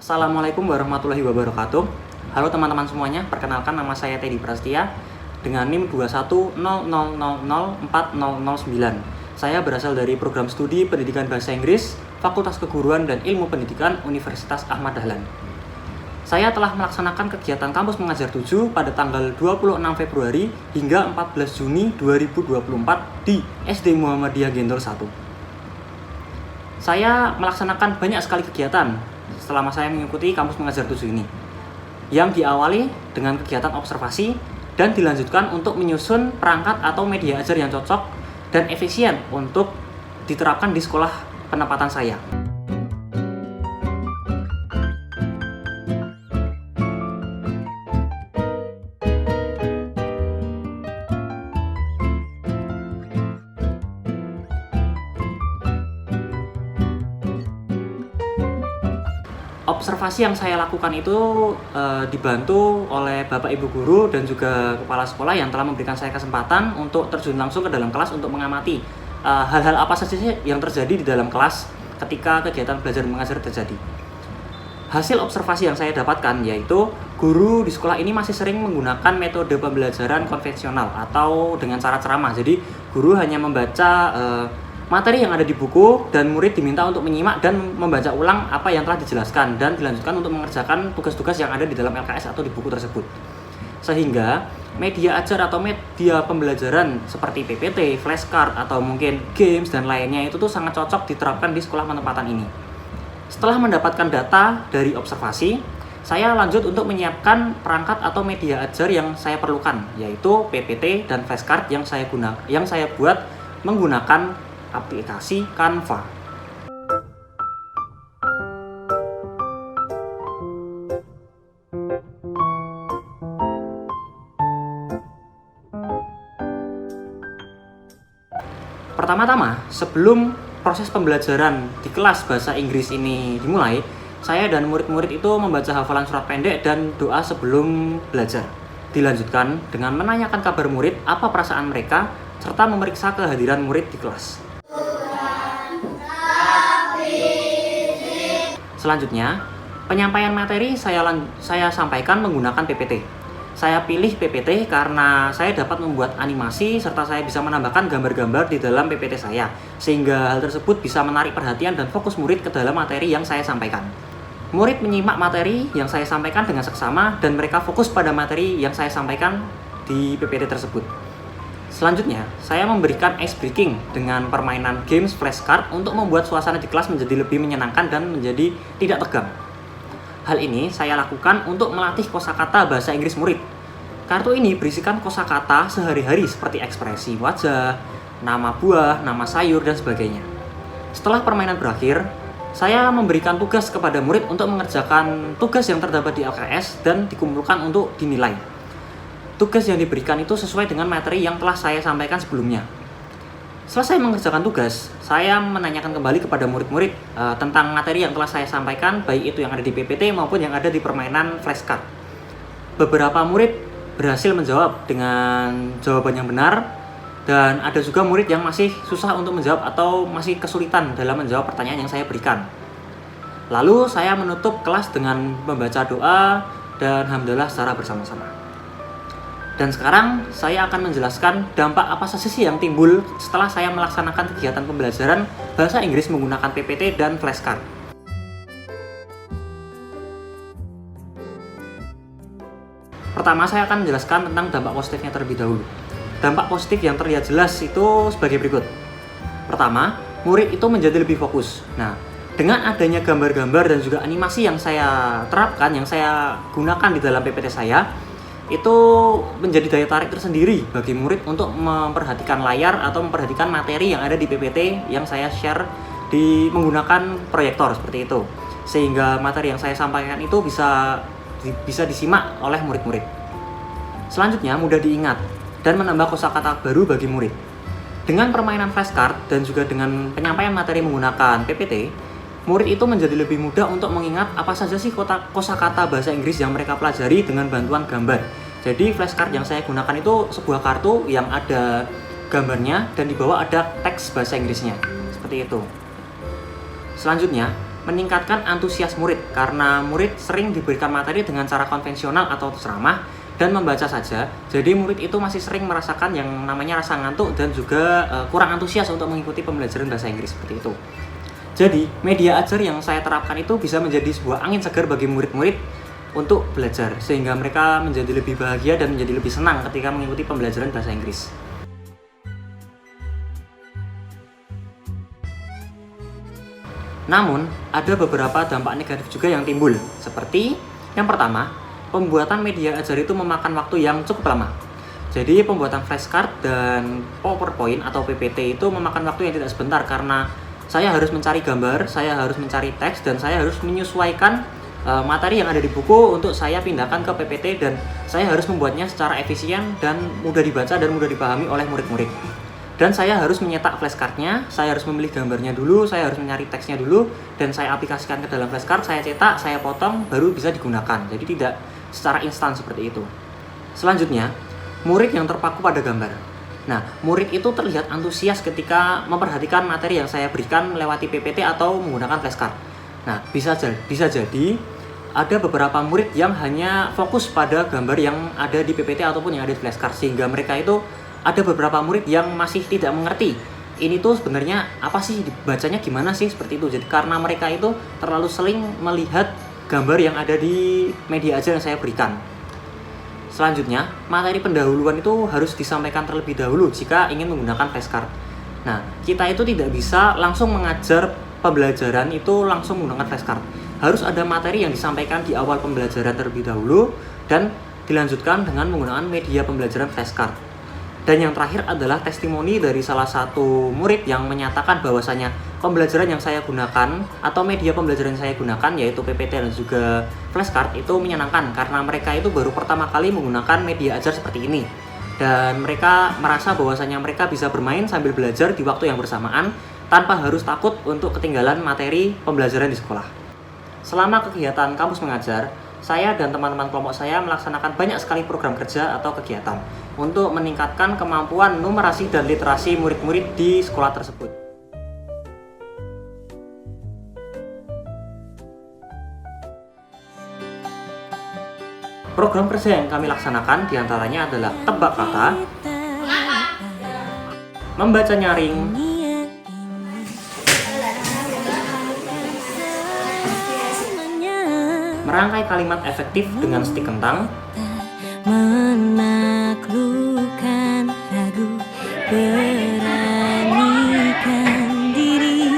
Assalamualaikum warahmatullahi wabarakatuh. Halo teman-teman semuanya, perkenalkan nama saya Teddy Prastia dengan NIM 2100004009. Saya berasal dari program studi Pendidikan Bahasa Inggris, Fakultas Keguruan dan Ilmu Pendidikan Universitas Ahmad Dahlan. Saya telah melaksanakan kegiatan Kampus Mengajar 7 pada tanggal 26 Februari hingga 14 Juni 2024 di SD Muhammadiyah Gendol 1. Saya melaksanakan banyak sekali kegiatan selama saya mengikuti Kampus Mengajar 7 ini, yang diawali dengan kegiatan observasi dan dilanjutkan untuk menyusun perangkat atau media ajar yang cocok dan efisien untuk diterapkan di sekolah penempatan saya. Observasi yang saya lakukan itu dibantu oleh Bapak Ibu Guru dan juga Kepala Sekolah yang telah memberikan saya kesempatan untuk terjun langsung ke dalam kelas untuk mengamati hal-hal apa saja yang terjadi di dalam kelas ketika kegiatan belajar mengajar terjadi. Hasil observasi yang saya dapatkan yaitu guru di sekolah ini masih sering menggunakan metode pembelajaran konvensional atau dengan cara ceramah. Jadi guru hanya membaca materi yang ada di buku dan murid diminta untuk menyimak dan membaca ulang apa yang telah dijelaskan dan dilanjutkan untuk mengerjakan tugas-tugas yang ada di dalam LKS atau di buku tersebut. Sehingga media ajar atau media pembelajaran seperti PPT, flashcard atau mungkin games dan lainnya itu tuh sangat cocok diterapkan di sekolah penempatan ini. Setelah mendapatkan data dari observasi, saya lanjut untuk menyiapkan perangkat atau media ajar yang saya perlukan, yaitu PPT dan flashcard yang saya buat menggunakan aplikasi Canva. Pertama-tama, sebelum proses pembelajaran di kelas bahasa Inggris ini dimulai, saya dan murid-murid itu membaca hafalan surat pendek dan doa sebelum belajar. Dilanjutkan dengan menanyakan kabar murid, apa perasaan mereka, serta memeriksa kehadiran murid di kelas. Selanjutnya, penyampaian materi saya sampaikan menggunakan PPT. Saya pilih PPT karena saya dapat membuat animasi serta saya bisa menambahkan gambar-gambar di dalam PPT saya, sehingga hal tersebut bisa menarik perhatian dan fokus murid ke dalam materi yang saya sampaikan. Murid menyimak materi yang saya sampaikan dengan seksama dan mereka fokus pada materi yang saya sampaikan di PPT tersebut. Selanjutnya, saya memberikan ice breaking dengan permainan games flashcard untuk membuat suasana di kelas menjadi lebih menyenangkan dan menjadi tidak tegang. Hal ini saya lakukan untuk melatih kosakata bahasa Inggris murid. Kartu ini berisikan kosakata sehari-hari seperti ekspresi wajah, nama buah, nama sayur, dan sebagainya. Setelah permainan berakhir, saya memberikan tugas kepada murid untuk mengerjakan tugas yang terdapat di LKS dan dikumpulkan untuk dinilai. Tugas yang diberikan itu sesuai dengan materi yang telah saya sampaikan sebelumnya. Selesai mengerjakan tugas, saya menanyakan kembali kepada murid-murid tentang materi yang telah saya sampaikan, baik itu yang ada di PPT maupun yang ada di permainan flashcard. Beberapa murid berhasil menjawab dengan jawaban yang benar, dan ada juga murid yang masih susah untuk menjawab atau masih kesulitan dalam menjawab pertanyaan yang saya berikan. Lalu saya menutup kelas dengan membaca doa dan alhamdulillah secara bersama-sama. Dan sekarang saya akan menjelaskan dampak apa saja sih yang timbul setelah saya melaksanakan kegiatan pembelajaran bahasa Inggris menggunakan PPT dan flashcard. Pertama, saya akan menjelaskan tentang dampak positifnya terlebih dahulu. Dampak positif yang terlihat jelas itu sebagai berikut. Pertama, murid itu menjadi lebih fokus. Nah, dengan adanya gambar-gambar dan juga animasi yang saya terapkan, yang saya gunakan di dalam PPT saya, itu menjadi daya tarik tersendiri bagi murid untuk memperhatikan layar atau memperhatikan materi yang ada di PPT yang saya share menggunakan proyektor seperti itu, sehingga materi yang saya sampaikan itu bisa disimak oleh murid-murid. Selanjutnya, mudah diingat dan menambah kosakata baru bagi murid. Dengan permainan flashcard dan juga dengan penyampaian materi menggunakan PPT, murid itu menjadi lebih mudah untuk mengingat apa saja sih kosakata bahasa Inggris yang mereka pelajari dengan bantuan gambar. Jadi flashcard yang saya gunakan itu sebuah kartu yang ada gambarnya dan di bawah ada teks bahasa Inggrisnya. Seperti itu. Selanjutnya, meningkatkan antusias murid karena murid sering diberikan materi dengan cara konvensional atau ceramah dan membaca saja. Jadi murid itu masih sering merasakan yang namanya rasa ngantuk dan juga kurang antusias untuk mengikuti pembelajaran bahasa Inggris seperti itu. Jadi media ajar yang saya terapkan itu bisa menjadi sebuah angin segar bagi murid-murid untuk belajar sehingga mereka menjadi lebih bahagia dan menjadi lebih senang ketika mengikuti pembelajaran bahasa Inggris. Namun, ada beberapa dampak negatif juga yang timbul, seperti yang pertama, pembuatan media ajar itu memakan waktu yang cukup lama. Jadi, pembuatan flashcard dan PowerPoint atau PPT itu memakan waktu yang tidak sebentar karena saya harus mencari gambar, saya harus mencari teks, dan saya harus menyesuaikan materi yang ada di buku untuk saya pindahkan ke PPT dan saya harus membuatnya secara efisien dan mudah dibaca dan mudah dipahami oleh murid-murid. Dan saya harus menyetak flashcardnya, saya harus memilih gambarnya dulu, saya harus mencari teksnya dulu, dan saya aplikasikan ke dalam flashcard, saya cetak, saya potong, baru bisa digunakan. Jadi tidak secara instan seperti itu. Selanjutnya, murid yang terpaku pada gambar. Nah, murid itu terlihat antusias ketika memperhatikan materi yang saya berikan melewati PPT atau menggunakan flashcard. Nah, bisa jadi ada beberapa murid yang hanya fokus pada gambar yang ada di PPT ataupun yang ada di flashcard, sehingga mereka itu ada beberapa murid yang masih tidak mengerti ini tuh sebenarnya apa sih, dibacanya gimana sih, seperti itu. Jadi karena mereka itu terlalu sering melihat gambar yang ada di media ajar yang saya berikan. Selanjutnya, materi pendahuluan itu harus disampaikan terlebih dahulu jika ingin menggunakan flashcard. Nah, kita itu tidak bisa langsung mengajar pembelajaran itu langsung menggunakan flashcard. Harus ada materi yang disampaikan di awal pembelajaran terlebih dahulu dan dilanjutkan dengan menggunakan media pembelajaran flashcard. Dan yang terakhir adalah testimoni dari salah satu murid yang menyatakan bahwasanya pembelajaran yang saya gunakan atau media pembelajaran yang saya gunakan yaitu PPT dan juga flashcard itu menyenangkan karena mereka itu baru pertama kali menggunakan media ajar seperti ini. Dan mereka merasa bahwasanya mereka bisa bermain sambil belajar di waktu yang bersamaan tanpa harus takut untuk ketinggalan materi pembelajaran di sekolah. Selama kegiatan kampus mengajar, saya dan teman-teman kelompok saya melaksanakan banyak sekali program kerja atau kegiatan untuk meningkatkan kemampuan numerasi dan literasi murid-murid di sekolah tersebut. Program kerja yang kami laksanakan diantaranya adalah tebak kata, membaca nyaring, merangkai kalimat efektif dengan stik kentang, menaklukkan ragu, beranikan diri,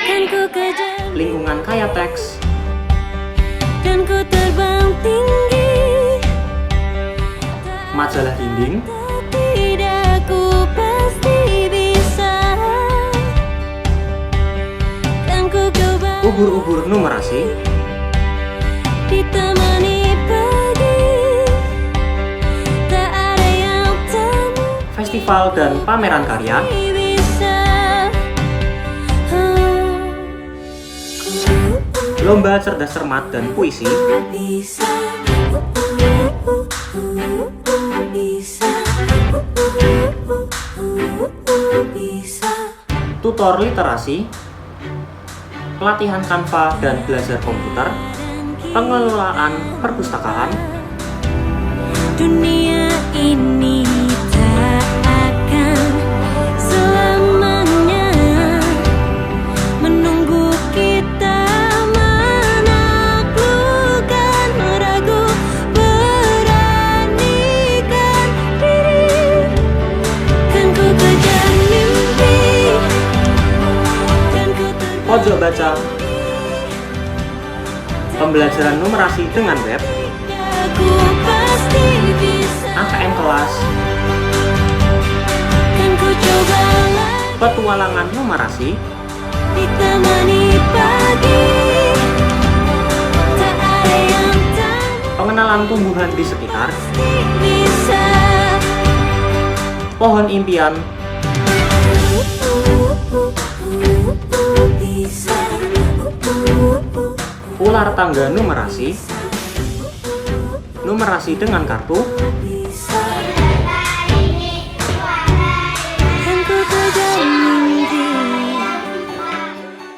kan ku kejar lingkungan kaya teks, dan ku terbang tinggi, majalah dinding, tidak ku pasti bisa, kan ku coba ubur-ubur numerasi, ditemani pagi, tak ada yang temu festival dan pameran karya, bisa. lomba cerdas cermat dan puisi, Bisa, bisa, bisa. tutor literasi, pelatihan Canva dan belajar komputer, pengelolaan perpustakaan, Dunia ini tak akan selamanya menunggu kita menaklukkan ragu, beranikan diri, kan ku kejar mimpi, kan ku terbang pojok baca, pembelajaran numerasi dengan web, ku pasti bisa, AKM kelas, kan ku coba lagi. petualangan numerasi, Ditemani pagi, tak ada yang tak pengenalan tumbuhan di sekitar, bisa. pohon impian, Bisa, ular tangga numerasi, numerasi dengan kartu, bisa. Kan ku kejar mimpi,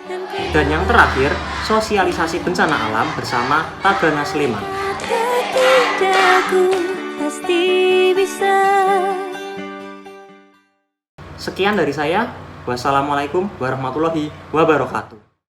kan ku Dan yang terakhir, sosialisasi bencana alam bersama Tagana Sleman. Tidak, aku pasti bisa. Sekian dari saya. Wassalamualaikum warahmatullahi wabarakatuh.